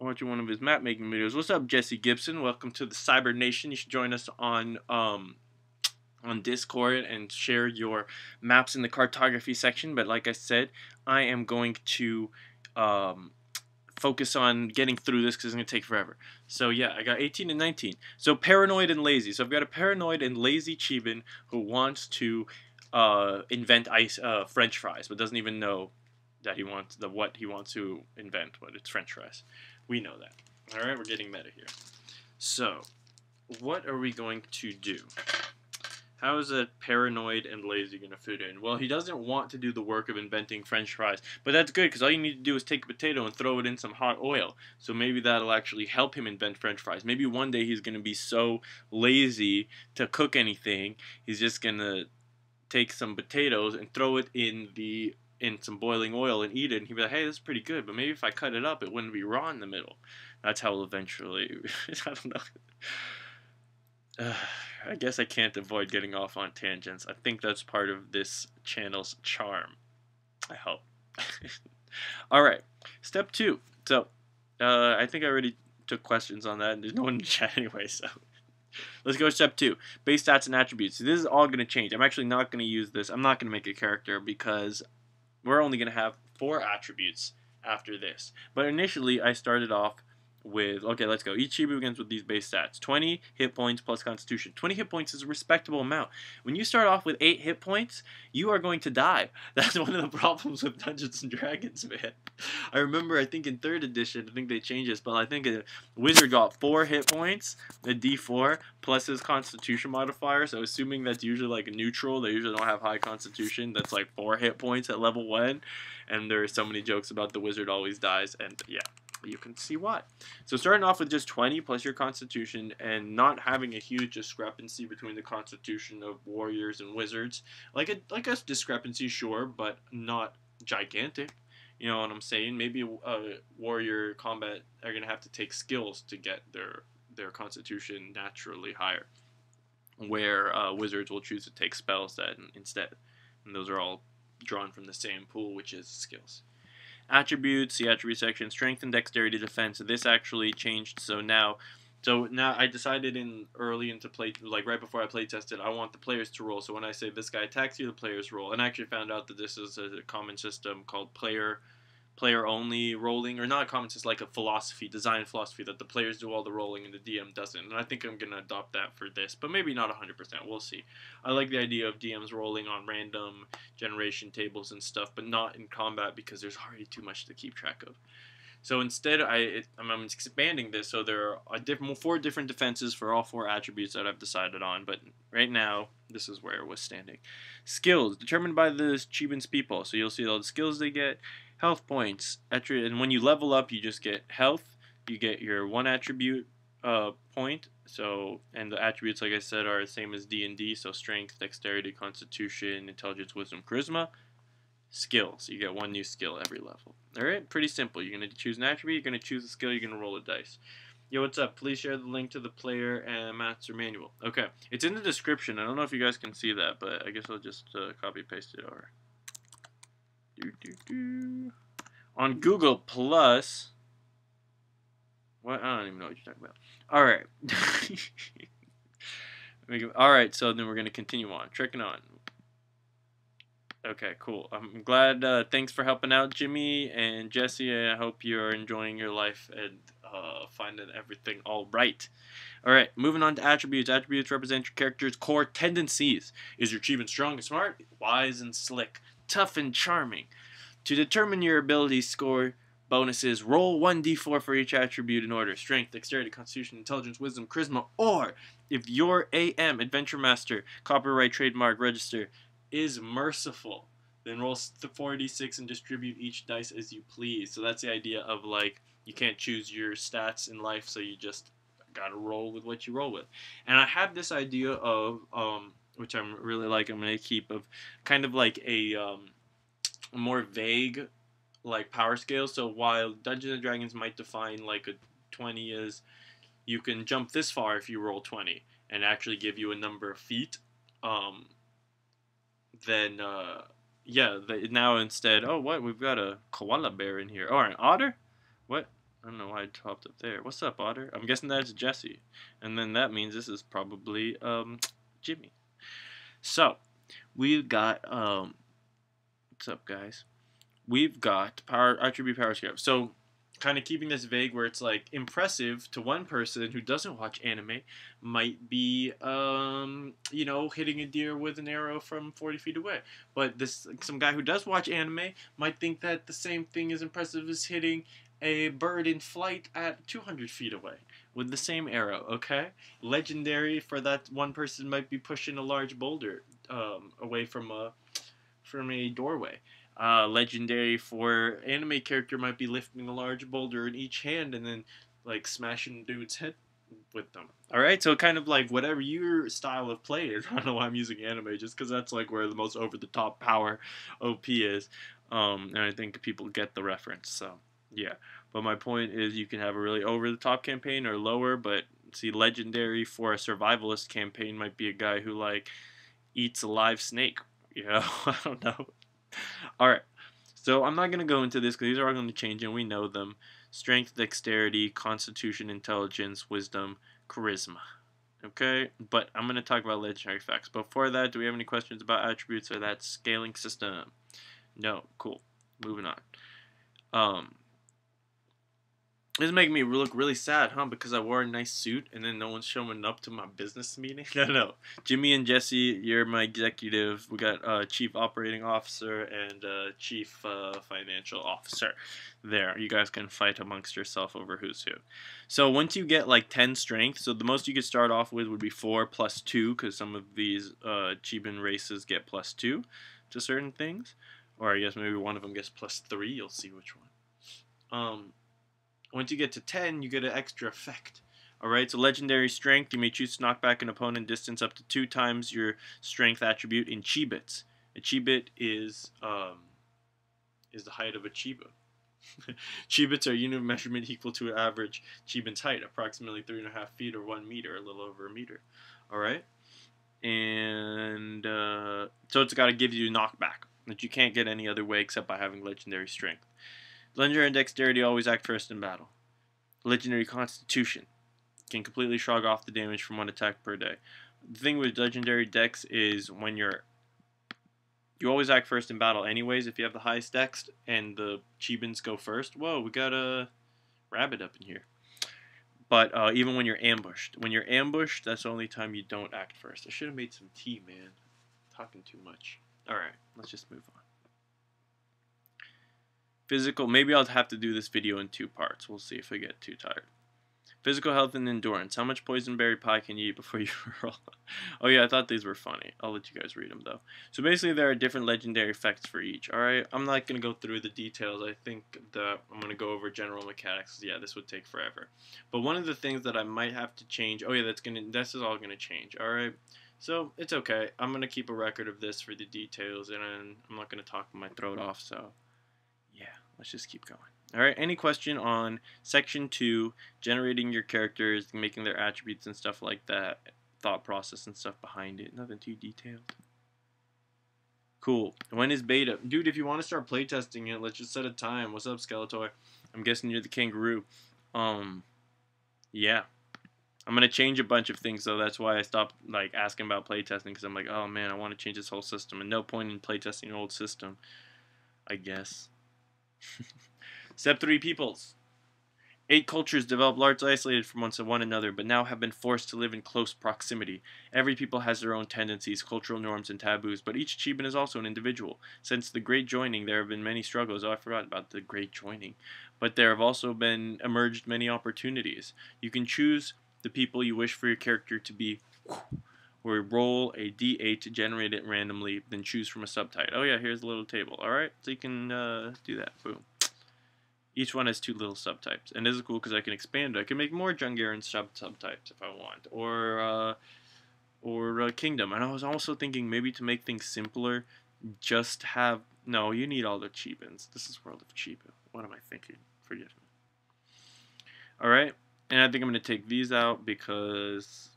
Watching one of his map making videos. What's up, Jesse Gibson? Welcome to the Cyber Nation. You should join us on Discord and share your maps in the cartography section. But like I said, I am going to focus on getting through this because it's going to take forever. So yeah, I got 18 and 19. So paranoid and lazy. So I've got a paranoid and lazy Chiban who wants to invent French fries, but doesn't even know that he wants what he wants to invent. But it's French fries. We know that. All right, we're getting meta here. So, what are we going to do? How is a paranoid and lazy going to fit in? Well, he doesn't want to do the work of inventing French fries, but that's good because all you need to do is take a potato and throw it in some hot oil. So maybe that'll actually help him invent French fries. Maybe one day he's going to be so lazy to cook anything, he's just going to take some potatoes and throw it in some boiling oil and eat it, and he'd be like, hey, this is pretty good, but maybe if I cut it up, it wouldn't be raw in the middle. That's how eventually, I don't know. I guess I can't avoid getting off on tangents. I think that's part of this channel's charm. I hope. Alright, step 2. So, I think I already took questions on that, and there's no one in the chat anyway, so... Let's go to step 2. Base stats and attributes. So this is all going to change. I'm actually not going to use this. I'm not going to make a character because we're only going to have 4 attributes after this. But initially, I started off with, okay, let's go. Each Chibu begins with these base stats. 20 hit points plus constitution. 20 hit points is a respectable amount. When you start off with 8 hit points, you are going to die. That's one of the problems with Dungeons & Dragons, man. I remember, I think in 3rd edition, I think they changed this, but I think a wizard got 4 hit points, a d4, plus his constitution modifier, so assuming that's usually like a neutral, they usually don't have high constitution, that's like 4 hit points at level 1, and there are so many jokes about the wizard always dies, and yeah. You can see why. So starting off with just 20 plus your constitution and not having a huge discrepancy between the constitution of warriors and wizards. Like a discrepancy, sure, but not gigantic. You know what I'm saying? Maybe warrior combat are going to have to take skills to get their constitution naturally higher. Where wizards will choose to take spells that instead. And those are all drawn from the same pool, which is skills. Attributes, the attribute section, strength and dexterity defense. So this actually changed. So now I decided early into play, like right before I play tested, I want the players to roll. So when I say this guy attacks you, the players roll. And I actually found out that this is a common system called player only rolling, or not a common system, like a design philosophy that the players do all the rolling and the DM doesn't. And I think I'm gonna adopt that for this, but maybe not 100%. We'll see. I like the idea of DMs rolling on random generation tables and stuff, but not in combat because there's already too much to keep track of. So instead, I'm expanding this, so there are 4 different defenses for all 4 attributes that I've decided on, but right now, this is where it was standing. Skills, determined by the Chiban's people, so you'll see all the skills they get. Health points, and when you level up, you just get health, you get your 1 attribute point, so, and the attributes, like I said, are the same as D&D, so strength, dexterity, constitution, intelligence, wisdom, charisma. Skills, you get 1 new skill every level. Alright, pretty simple. You're going to choose an attribute, you're going to choose a skill, you're going to roll a dice. Yo, what's up? Please share the link to the player and master manual. Okay, it's in the description. I don't know if you guys can see that, but I guess I'll just copy paste it over. On Google Plus. What? I don't even know what you're talking about. Alright. Alright, so then we're going to continue on. Trekking on. Okay, cool. I'm glad. Thanks for helping out, Jimmy and Jesse. I hope you're enjoying your life and finding everything all right. All right, moving on to attributes. Attributes represent your character's core tendencies. Is your Chiban strong and smart, wise and slick, tough and charming? To determine your ability score bonuses, roll 1d4 for each attribute in order: strength, dexterity, constitution, intelligence, wisdom, charisma. Or if your AM, Adventure Master, copyright, trademark, register, is merciful, then roll 4d6 and distribute each dice as you please. So that's the idea of, like, you can't choose your stats in life, so you just gotta roll with what you roll with. And I have this idea of which I'm really like, I'm gonna keep, of kind of like a more vague like power scale. So while Dungeons and Dragons might define like a 20 as you can jump this far if you roll 20 and actually give you a number of feet, then yeah, now instead, oh what, we've got a koala bear in here, or an otter. What? I don't know why it popped up there. What's up, otter? I'm guessing that's Jesse, and then that means this is probably Jimmy. So we've got what's up, guys? We've got power attribute power scale. So kind of keeping this vague, where it's like impressive to one person who doesn't watch anime might be you know, hitting a deer with an arrow from 40 feet away, but this some guy who does watch anime might think that the same thing is impressive as hitting a bird in flight at 200 feet away with the same arrow. Okay, legendary for that one person might be pushing a large boulder away from a doorway. Legendary for anime character might be lifting a large boulder in each hand and then like smashing dude's head with them. All right, so kind of like whatever your style of play is. I don't know why I'm using anime, just because that's like where the most over the top power OP is, and I think people get the reference. So yeah, but my point is you can have a really over the top campaign or lower, but see, legendary for a survivalist campaign might be a guy who like eats a live snake. You know, I don't know. All right. So I'm not going to go into this because these are all going to change and we know them. Strength, dexterity, constitution, intelligence, wisdom, charisma. Okay? But I'm going to talk about legendary facts. Before that, do we have any questions about attributes or that scaling system? No. Cool. Moving on. This is making me look really sad, huh? Because I wore a nice suit and then no one's showing up to my business meeting? No. Jimmy and Jesse, you're my executive. We got Chief Operating Officer and Chief Financial Officer. There. You guys can fight amongst yourself over who's who. So once you get like 10 strength, so the most you could start off with would be 4 plus 2, because some of these Chiban races get plus 2 to certain things. Or I guess maybe one of them gets plus 3. You'll see which one. Once you get to 10, you get an extra effect. Alright, so legendary strength, you may choose to knock back an opponent distance up to 2 times your strength attribute in Chibits. A Chibit is the height of a Chibu. Chibits are a unit of measurement equal to an average Chiban's height, approximately 3.5 feet or 1 meter, a little over a meter. Alright? And so it's got to give you knockback, that you can't get any other way except by having legendary strength. Legendary and dexterity always act first in battle. Legendary constitution can completely shrug off the damage from one attack per day. The thing with legendary dex is when you always act first in battle anyways if you have the highest dex and the Chibans go first. Whoa, we got a rabbit up in here. But even when you're ambushed. When you're ambushed, that's the only time you don't act first. I should have made some tea, man. I'm talking too much. Alright, let's just move on. Physical, maybe I'll have to do this video in 2 parts. We'll see if I get too tired. Physical health and endurance. How much poison berry pie can you eat before you roll? Oh yeah, I thought these were funny. I'll let you guys read them though. So basically there are different legendary effects for each. Alright, I'm not going to go through the details. I think that I'm going to go over general mechanics. Yeah, this would take forever. But one of the things that I might have to change. Oh yeah, this is all going to change. Alright. So it's okay. I'm going to keep a record of this for the details and I'm not going to talk my throat off, so yeah, let's just keep going. Alright, any question on Section 2, generating your characters, making their attributes and stuff like that, thought process and stuff behind it, nothing too detailed. Cool. When is beta? Dude, if you want to start playtesting it, let's just set a time. What's up, Skeletor? I'm guessing you're the kangaroo. Yeah. I'm going to change a bunch of things, though. That's why I stopped like asking about playtesting, because I'm like, oh man, I want to change this whole system, and no point in playtesting an old system, I guess. Step 3, peoples. 8 cultures developed largely isolated from one another, but now have been forced to live in close proximity. Every people has their own tendencies, cultural norms, and taboos, but each Chiban is also an individual. Since the Great Joining, there have been many struggles. Oh, I forgot about the Great Joining. But there have also been emerged many opportunities. You can choose the people you wish for your character to be, or roll a d8 to generate it randomly, then choose from a subtype. Oh yeah, here's a little table. Alright, so you can do that. Boom. Each one has 2 little subtypes. And this is cool because I can expand it. I can make more Jungarian subtypes if I want. Or Kingdom. And I was also thinking maybe to make things simpler, just have... No, you need all the Chibans. This is World of Chibu. What am I thinking? Forgive me. Alright. And I think I'm going to take these out because...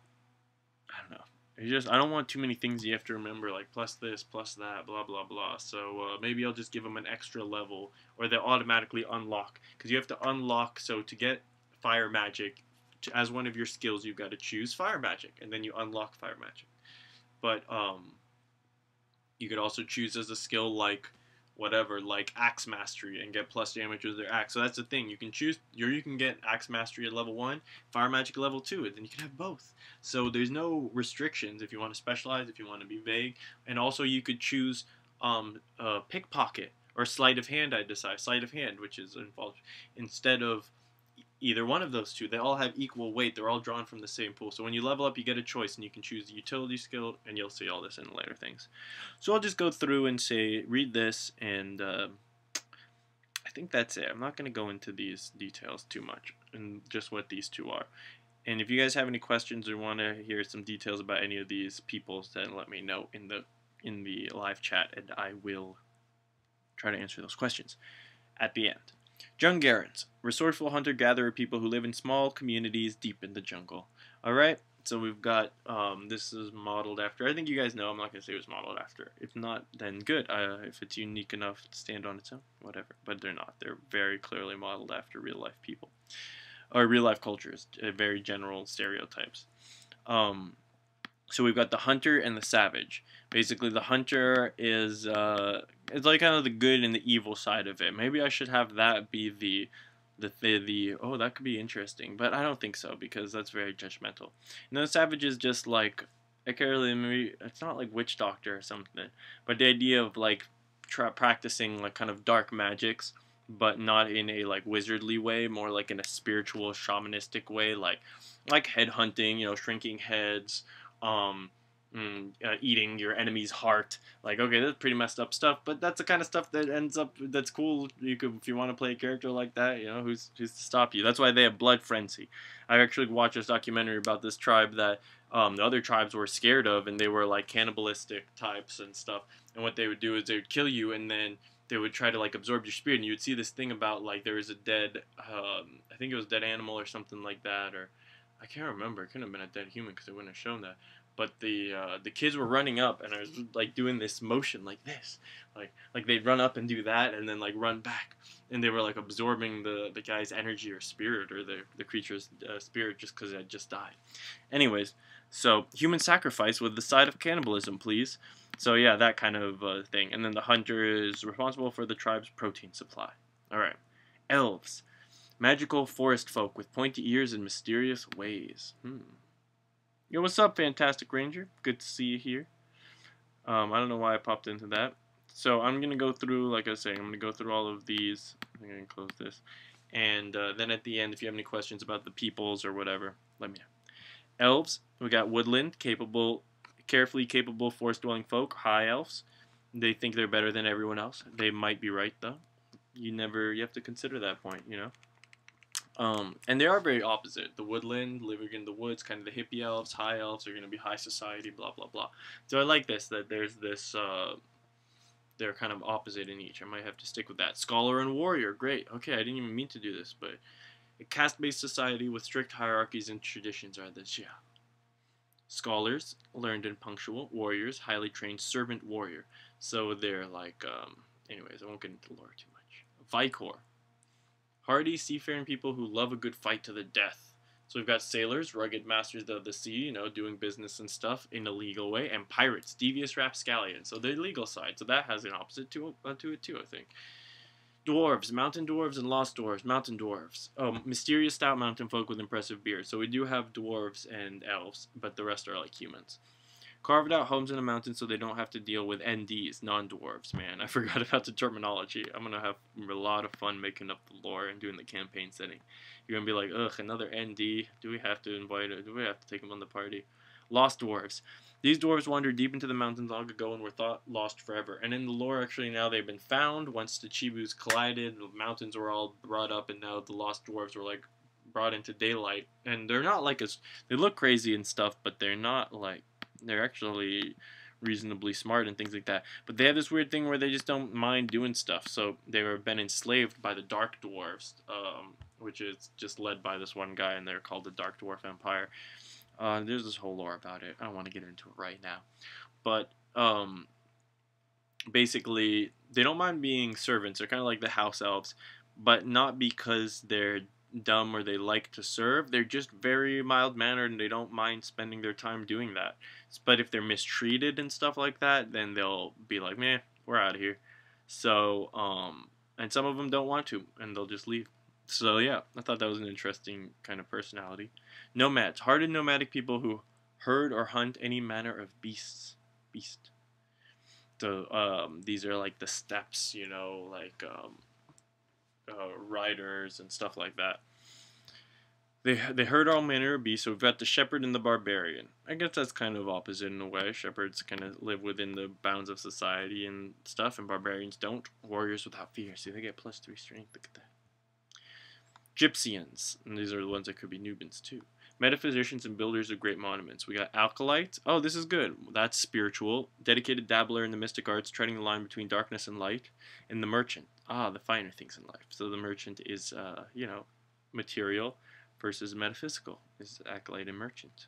I don't know. I don't want too many things you have to remember, like plus this, plus that, blah blah blah. So maybe I'll just give them an extra level, or they'll automatically unlock. Because you have to unlock. So to get fire magic, as one of your skills, you've got to choose fire magic, and then you unlock fire magic. But you could also choose as a skill like whatever, like axe mastery, and get plus damage with their axe. So that's the thing. You can choose, you can get axe mastery at level 1, fire magic at level 2, and then you can have both. So there's no restrictions if you want to specialize, if you want to be vague. And also you could choose pickpocket or sleight of hand. I decide sleight of hand, which is involved instead of either one of those two. They all have equal weight. They're all drawn from the same pool. So when you level up, you get a choice, and you can choose the utility skill, and you'll see all this in later things. So I'll just go through and say, read this, and I think that's it. I'm not going to go into these details too much, and just what these two are. And if you guys have any questions or want to hear some details about any of these peoples, then let me know in the live chat, and I will try to answer those questions at the end. Jungarans, resourceful hunter-gatherer people who live in small communities deep in the jungle. Alright, so we've got, this is modeled after, I think you guys know, I'm not going to say it was modeled after. If not, then good. If it's unique enough to stand on its own, whatever. But they're not. They're very clearly modeled after real-life people. Or real-life cultures, very general stereotypes. So we've got the hunter and the savage. Basically, the hunter is it's like kind of the good and the evil side of it. Maybe I should have that be the oh, that could be interesting, but I don't think so because that's very judgmental. And the savage is just like, I can't really, maybe it's not like witch doctor or something, but the idea of like practicing like kind of dark magics, but not in a like wizardly way, more like in a spiritual shamanistic way, like head hunting, you know, shrinking heads, eating your enemy's heart. Like, okay, that's pretty messed up stuff, but that's the kind of stuff that ends up, that's cool. You could, if you want to play a character like that, you know, who's to stop you? That's why they have blood frenzy. I actually watched this documentary about this tribe that the other tribes were scared of, and they were like cannibalistic types and stuff. And what they would do is they would kill you, and then they would try to like absorb your spirit. And you would see this thing about like there was a dead, I think it was a dead animal or something like that, or I can't remember. It couldn't have been a dead human because they wouldn't have shown that. But the kids were running up, and I was like doing this motion like this, like they'd run up and do that, and then like run back, and they were like absorbing the guy's energy or spirit, or the creature's spirit, just because it had just died. Anyways, so human sacrifice with the side of cannibalism, please. So yeah, that kind of thing. And then the hunter is responsible for the tribe's protein supply. All right, elves, magical forest folk with pointy ears and mysterious ways. Yo, what's up, Fantastic Ranger? Good to see you here. I don't know why I popped into that. So I'm going to go through, like I was saying, I'm going to go through all of these. I'm going to close this. And then at the end, if you have any questions about the peoples or whatever, let me know. Elves, we got woodland, carefully capable forest-dwelling folk, high elves. They think they're better than everyone else. They might be right, though. You have to consider that point, you know? And they are very opposite. The woodland, living in the woods, kind of the hippie elves. High elves are going to be high society, blah, blah, blah. So I like this, that there's this, they're kind of opposite in each. I might have to stick with that. Scholar and warrior, great. Okay, I didn't even mean to do this, but a caste-based society with strict hierarchies and traditions are this, yeah. Scholars, learned and punctual. Warriors, highly trained servant warrior. So they're like, anyways, I won't get into lore too much. Vicor. Hardy, seafaring people who love a good fight to the death. So we've got sailors, rugged masters of the sea, you know, doing business and stuff in a legal way, and pirates, devious rapscallions. So the legal side. So that has an opposite to it too, I think. Dwarves, mountain dwarves and lost dwarves, mountain dwarves. Oh, mysterious stout mountain folk with impressive beards. So we do have dwarves and elves, but the rest are like humans. Carved out homes in the mountains so they don't have to deal with NDs, non-dwarves, man. I forgot about the terminology. I'm going to have a lot of fun making up the lore and doing the campaign setting. You're going to be like, ugh, another ND. Do we have to invite it? Do we have to take him on the party? Lost dwarves. These dwarves wandered deep into the mountains long ago and were thought lost forever. And in the lore, actually, now they've been found. Once the Chibus collided, the mountains were all brought up, and now the lost dwarves were, like, brought into daylight. And they're not, like, they look crazy and stuff, but they're not, like, they're actually reasonably smart and things like that. But they have this weird thing where they just don't mind doing stuff. So they were been enslaved by the Dark Dwarves, which is just led by this one guy, and they're called the Dark Dwarf Empire. There's this whole lore about it. I don't want to get into it right now. But basically, they don't mind being servants. They're kind of like the house elves, but not because they're dumb or they like to serve. They're just very mild mannered and they don't mind spending their time doing that. But if they're mistreated and stuff like that, then they'll be like, "Meh, we're out of here." So, and some of them don't want to, and they'll just leave. So yeah, I thought that was an interesting kind of personality. Nomads, hardened nomadic people who herd or hunt any manner of beasts. Beast. So these are like the steppes, you know, like riders and stuff like that. They herd all manner of beasts. So we've got the shepherd and the barbarian. I guess that's kind of opposite in a way. Shepherds kind of live within the bounds of society and stuff, and barbarians don't. Warriors without fear. See, they get +3 strength. Look at that. Gypsians, and these are the ones that could be Nubans too. Metaphysicians and builders of great monuments. We got Alkalites. Oh, this is good. That's spiritual. Dedicated dabbler in the mystic arts, treading the line between darkness and light. And the merchant. Ah, the finer things in life. So the merchant is, material versus metaphysical. Is acolyte and merchant.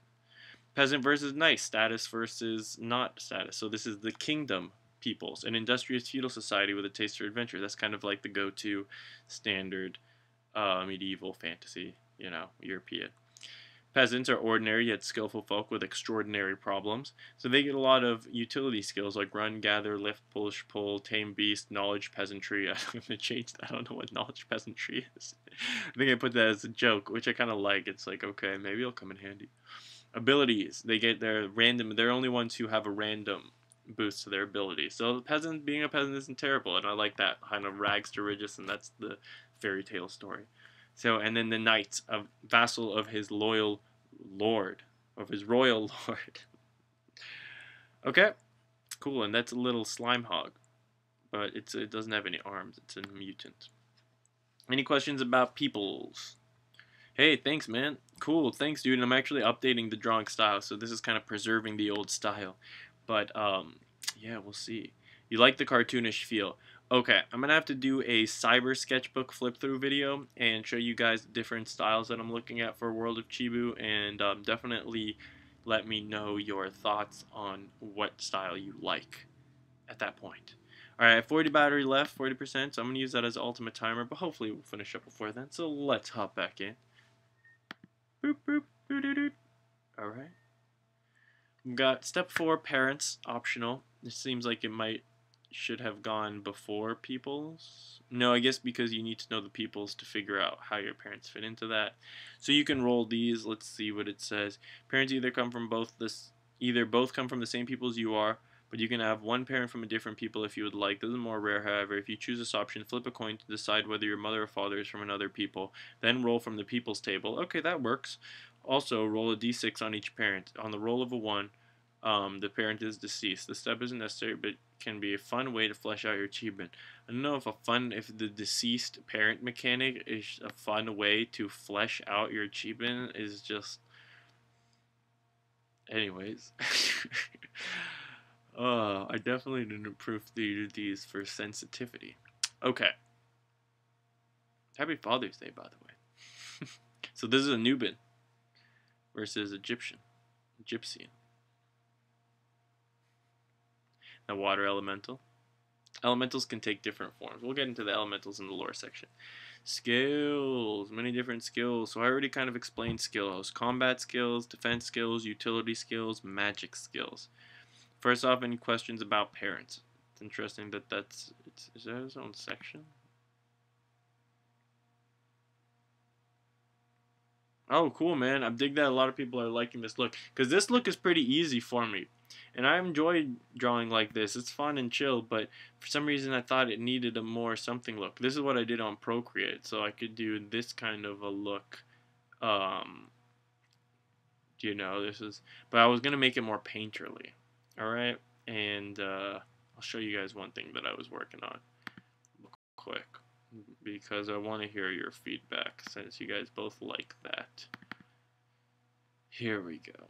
Peasant versus nice. Status versus not status. So this is the kingdom peoples. An industrious feudal society with a taste for adventure. That's kind of like the go-to standard medieval fantasy, European. Peasants are ordinary yet skillful folk with extraordinary problems, so they get a lot of utility skills like run, gather, lift, push, pull, tame beast, knowledge, peasantry. I'm going to change that. I don't know what knowledge peasantry is. I think I put that as a joke, which I kind of like. It's like, okay, maybe it'll come in handy. Abilities. They get their random. They're only ones who have a random boost to their abilities. So the peasant, being a peasant isn't terrible, and I like that. Kind of rags to riches, and that's the fairy tale story. So, and then the knight, a vassal of his loyal lord, of his royal lord. Okay, cool, and that's a little slime hog, but it doesn't have any arms. It's a mutant. Any questions about peoples? Hey, thanks, man. Cool, thanks, dude. And I'm actually updating the drawing style, so this is kind of preserving the old style. But, yeah, we'll see. You like the cartoonish feel. Okay, I'm going to have to do a cyber sketchbook flip-through video and show you guys the different styles that I'm looking at for World of Chibu, and definitely let me know your thoughts on what style you like at that point. Alright, I have 40 battery left, 40%, so I'm going to use that as ultimate timer, but hopefully we'll finish up before then, so let's hop back in. Boop, boop, doo doo doo. Alright. We've got step 4, parents, optional. It seems like it should have gone before peoples. No, I guess because you need to know the peoples to figure out how your parents fit into that. So you can roll these. Let's see what it says. Parents either come from both come from the same people as you are, but you can have one parent from a different people if you would like. This is more rare, however. If you choose this option, flip a coin to decide whether your mother or father is from another people. Then roll from the people's table. Okay, that works. Also, roll a d6 on each parent. On the roll of a 1, the parent is deceased. The step isn't necessary, but can be a fun way to flesh out your achievement. I don't know if the deceased parent mechanic is a fun way to flesh out your achievement. Is just, anyways. I definitely didn't proof these for sensitivity. Okay. Happy Father's Day, by the way. So this is a Nuban versus Egyptian. Gypsian. Now, water elemental. Elementals can take different forms. We'll get into the elementals in the lore section. Skills. Many different skills. So I already kind of explained skills. Combat skills, defense skills, utility skills, magic skills. First off, any questions about parents? It's interesting that is that its own section? Oh, cool, man. I dig that a lot of people are liking this look. Because this look is pretty easy for me. And I enjoy drawing like this. It's fun and chill, but for some reason I thought it needed a more something look. This is what I did on Procreate, so I could do this kind of a look. But I was going to make it more painterly. Alright? And I'll show you guys one thing that I was working on quick. Because I want to hear your feedback, since you guys both like that. Here we go.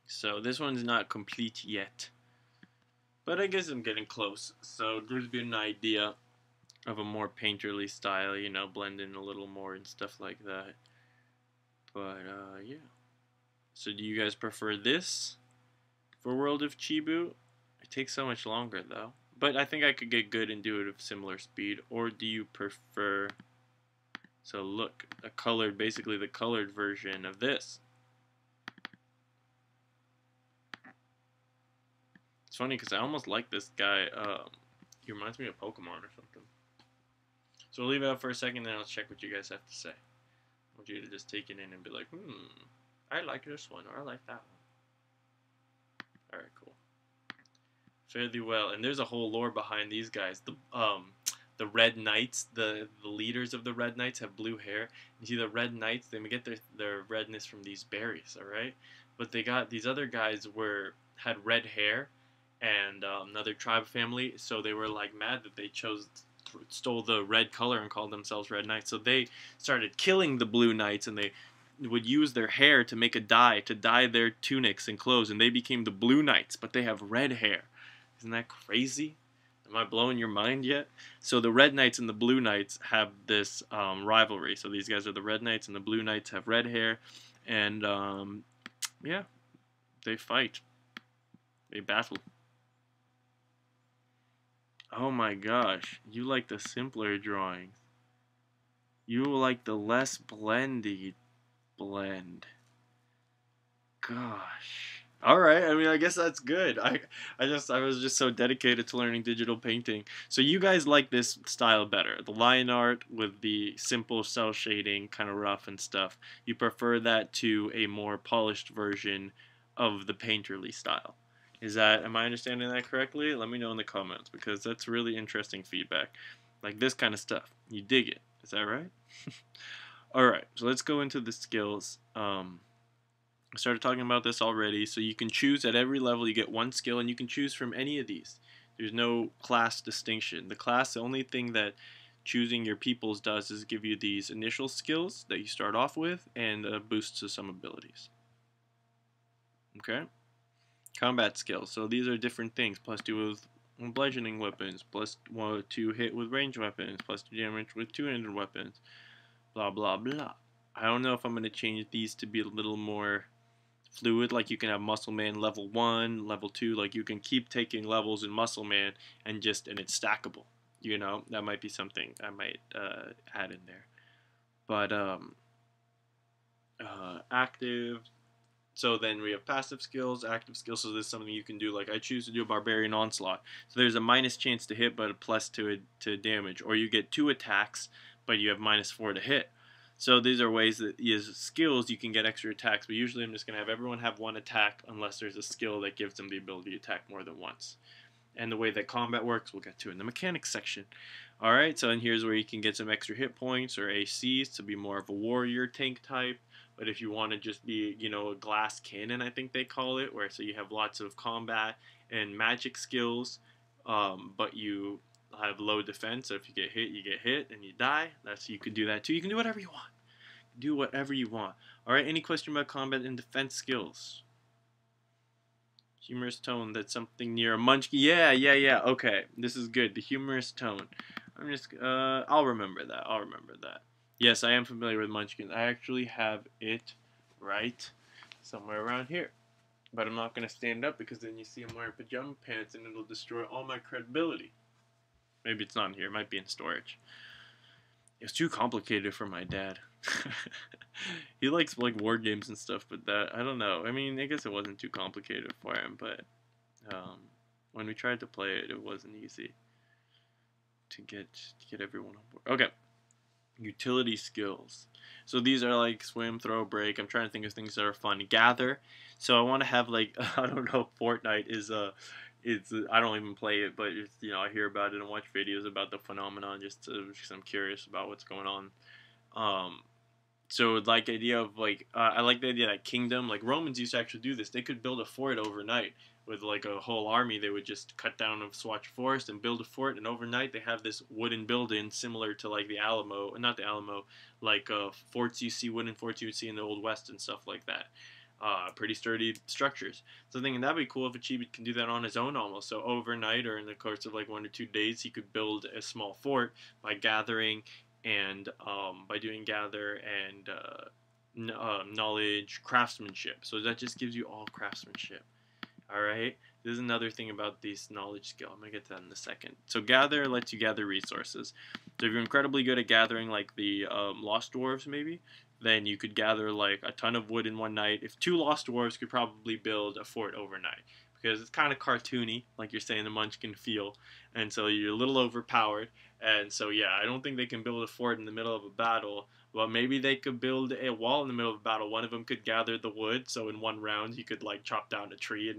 So this one's not complete yet, but I guess I'm getting close. So there's been an idea of a more painterly style, blend in a little more and stuff like that. But yeah. So do you guys prefer this for World of Chibu? It takes so much longer though. But I think I could get good and do it at similar speed. Or do you prefer, so look, a colored, basically the colored version of this. It's funny because I almost like this guy. He reminds me of Pokemon or something. So we'll leave it out for a second, then I'll check what you guys have to say. I want you to just take it in and be like, I like this one, or I like that one. Alright, cool. Fairly well. And there's a whole lore behind these guys. The Red Knights, the leaders of the Red Knights have blue hair. You see the Red Knights, they get their redness from these berries, alright? But they got, these other guys had red hair, and another tribe family, so they were like mad that they stole the red color and called themselves Red Knights. So they started killing the Blue Knights, and they would use their hair to make a dye, to dye their tunics and clothes, and they became the Blue Knights, but they have red hair. Isn't that crazy? Am I blowing your mind yet? So the Red Knights and the Blue Knights have this rivalry. So these guys are the Red Knights, and the Blue Knights have red hair, and yeah, they fight. They battle. Oh my gosh, you like the simpler drawings. You like the less blendy blend. Gosh. Alright, I mean, I guess that's good. I was just so dedicated to learning digital painting. So you guys like this style better. The line art with the simple cell shading, kind of rough and stuff. You prefer that to a more polished version of the painterly style. Am I understanding that correctly? Let me know in the comments, because that's really interesting feedback. Like this kind of stuff. You dig it. Is that right? Alright, so let's go into the skills. I started talking about this already. So you can choose at every level, you get one skill, and you can choose from any of these. There's no class distinction. The only thing that choosing your peoples does is give you these initial skills that you start off with, and a boost to some abilities. Okay? Combat skills. So these are different things. +2 with bludgeoning weapons, +2 hit with ranged weapons, +2 damage with two-handed weapons, blah blah blah. I don't know if I'm going to change these to be a little more fluid, like you can have Muscle Man level 1, level 2, like you can keep taking levels in Muscle Man and it's stackable. You know, that might be something I might add in there. But active. So then we have passive skills, active skills. So this is something you can do. Like I choose to do a Barbarian Onslaught. So there's a minus chance to hit, but a plus to damage. Or you get 2 attacks, but you have -4 to hit. So these are ways that as skills you can get extra attacks. But usually I'm just going to have everyone have 1 attack unless there's a skill that gives them the ability to attack more than once. And the way that combat works, we'll get to in the mechanics section. Alright, so and here's where you can get some extra hit points or ACs to be more of a warrior tank type. But if you want to just be, you know, a glass cannon, I think they call it, where so you have lots of combat and magic skills, but you have low defense. So if you get hit and you die. You can do that too. You can do whatever you want. Do whatever you want. All right. Any question about combat and defense skills? Humorous tone. That's something near a munchkin. Yeah. Okay, this is good. The humorous tone. I'll remember that. Yes, I am familiar with Munchkin. I actually have it right somewhere around here. But I'm not going to stand up because then you see I'm wearing pajama pants and it'll destroy all my credibility. Maybe it's not in here. It might be in storage. It's too complicated for my dad. He likes like war games and stuff, but I don't know. I mean, I guess it wasn't too complicated for him, but when we tried to play it, it wasn't easy to get everyone on board. Okay. Utility skills. So these are like swim, throw, break. I'm trying to think of things that are fun. Gather. So I want to have like I don't know. Fortnite is I don't even play it, but it's, you know, I hear about it and watch videos about the phenomenon just because I'm curious about what's going on. So like the idea of like I like the idea that kingdom, like Romans used to actually do this. They could build a fort overnight with like a whole army. They would just cut down a Swatch forest and build a fort, and overnight they have this wooden building similar to like the Alamo, not the Alamo, like wooden forts you would see in the Old West and stuff like that. Pretty sturdy structures. So I'm thinking that'd be cool if a Chibi can do that on his own almost. So overnight or in the course of like 1 or 2 days, he could build a small fort by gathering and by doing gather and knowledge, craftsmanship. So that just gives you all craftsmanship. Alright, this is another thing about this knowledge skill. I'm going to get to that in a second. So gather lets you gather resources. So if you're incredibly good at gathering, like the Lost Dwarves maybe, then you could gather like a ton of wood in one night. If 2 Lost Dwarves could probably build a fort overnight. Because it's kind of cartoony, like you're saying the Munchkin feel. And so you're a little overpowered. And so yeah, I don't think they can build a fort in the middle of a battle. Well, maybe they could build a wall in the middle of a battle. One of them could gather the wood, so in one round he could like chop down a tree,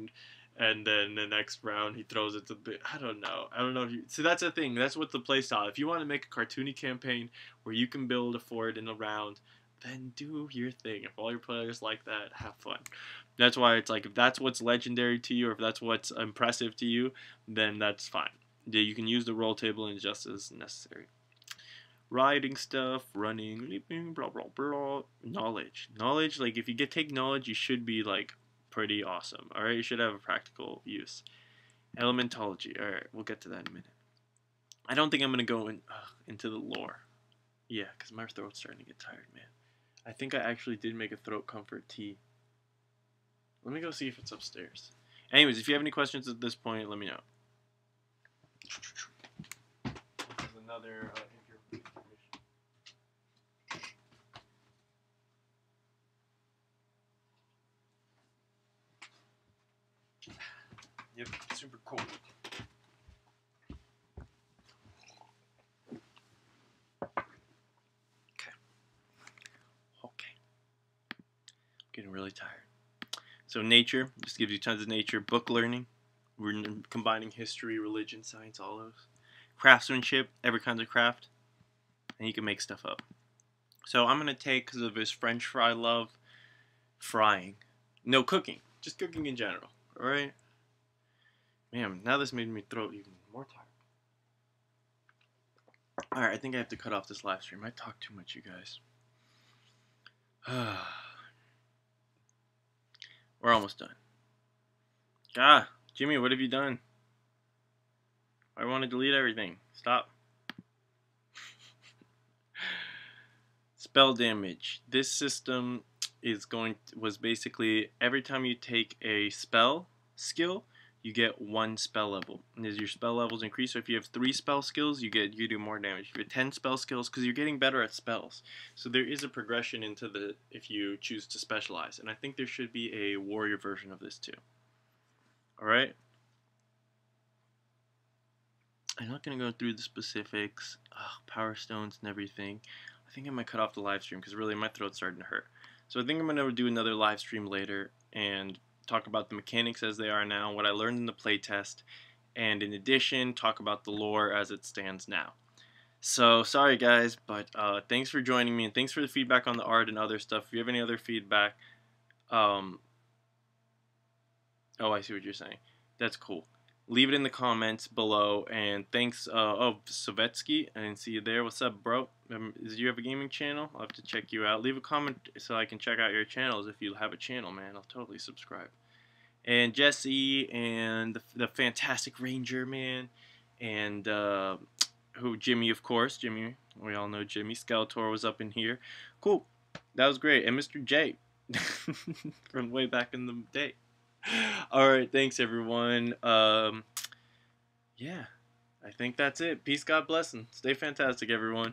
and then the next round he throws it to the. I don't know. I don't know if you. So that's the thing. That's what the playstyle. If you want to make a cartoony campaign where you can build a fort in a round, then do your thing. If all your players like that, have fun. That's why it's like if that's what's legendary to you, or if that's what's impressive to you, then that's fine. Yeah, you can use the roll table and just as necessary. Riding stuff, running, leaping, blah blah blah. Knowledge, like if you take knowledge, you should be like pretty awesome. All right, you should have a practical use. Elementology. All right, we'll get to that in a minute. I don't think I'm gonna go into the lore. Yeah, because my throat's starting to get tired, man. I think I actually did make a throat comfort tea. Let me go see if it's upstairs. Anyways, if you have any questions at this point, let me know. This is another Yep, super cool. Okay. Getting really tired. So nature, just gives you tons of nature. Book learning, we're combining history, religion, science, all those. Craftsmanship, every kind of craft, and you can make stuff up. So I'm going to take, because of his French fry love, frying. No, cooking. Just cooking in general. Alright? Man, now this made me throat even more tired. Alright, I think I have to cut off this live stream. I talk too much, you guys. We're almost done. Ah, Jimmy, what have you done? I want to delete everything. Stop. Spell damage. This system was basically every time you take a spell skill, you get 1 spell level. And as your spell levels increase, so if you have 3 spell skills, you do more damage. If you have 10 spell skills, because you're getting better at spells. So there is a progression into if you choose to specialize. And I think there should be a warrior version of this too. Alright? I'm not going to go through the specifics, power stones and everything. I think I might cut off the live stream because really my throat's starting to hurt. So I think I'm going to do another live stream later and talk about the mechanics as they are now, what I learned in the playtest, and in addition, talk about the lore as it stands now. So, sorry guys, but thanks for joining me, and thanks for the feedback on the art and other stuff. If you have any other feedback, oh, I see what you're saying. That's cool. Leave it in the comments below, and thanks, Savetsky, I didn't see you there. What's up, bro? Do you have a gaming channel? I'll have to check you out. Leave a comment so I can check out your channels. If you have a channel, man, I'll totally subscribe. And Jesse, and the Fantastic Ranger, man, and Jimmy, of course. Jimmy, we all know Jimmy. Skeletor was up in here. Cool. That was great. And Mr. J from way back in the day. Alright, thanks everyone. Yeah, I think that's it. Peace, God bless, and stay fantastic, everyone.